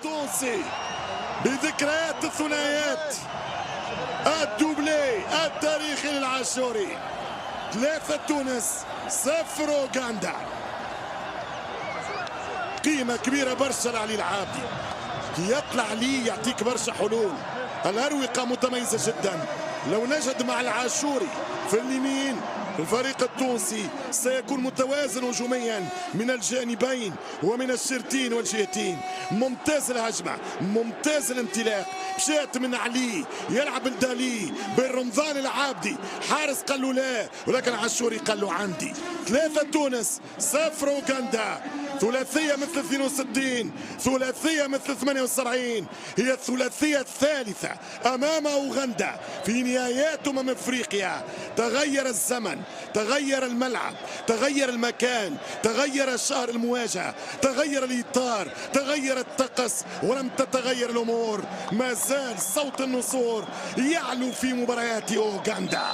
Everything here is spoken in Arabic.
التونسي بذكريات الثنائيات الدوبلي التاريخي للعاشوري. 3 تونس 0 أوغندا. قيمة كبيرة برشا لعلي العابدي، يطلع عليه يعطيك برشا حلول. الأروقة متميزة جدا. لو نجد مع العاشوري في اليمين الفريق التونسي سيكون متوازن هجوميا من الجانبين ومن الشرتين والجهتين. ممتاز الهجمة، ممتاز الانطلاق، مشات من علي يلعب الدالي بين رمضان العابدي، حارس قال له لا ولكن عاشوري قال له عندي. 3 تونس 0 أوغندا. ثلاثية مثل 62، ثلاثية مثل 78، هي الثلاثية الثالثة أمام أوغندا في نهايات أفريقيا. تغير الزمن، تغير الملعب، تغير المكان، تغير الشهر المواجهة، تغير الإطار، تغير الطقس، ولم تتغير الأمور. ما زال صوت النصور يعلو في مباريات أوغندا.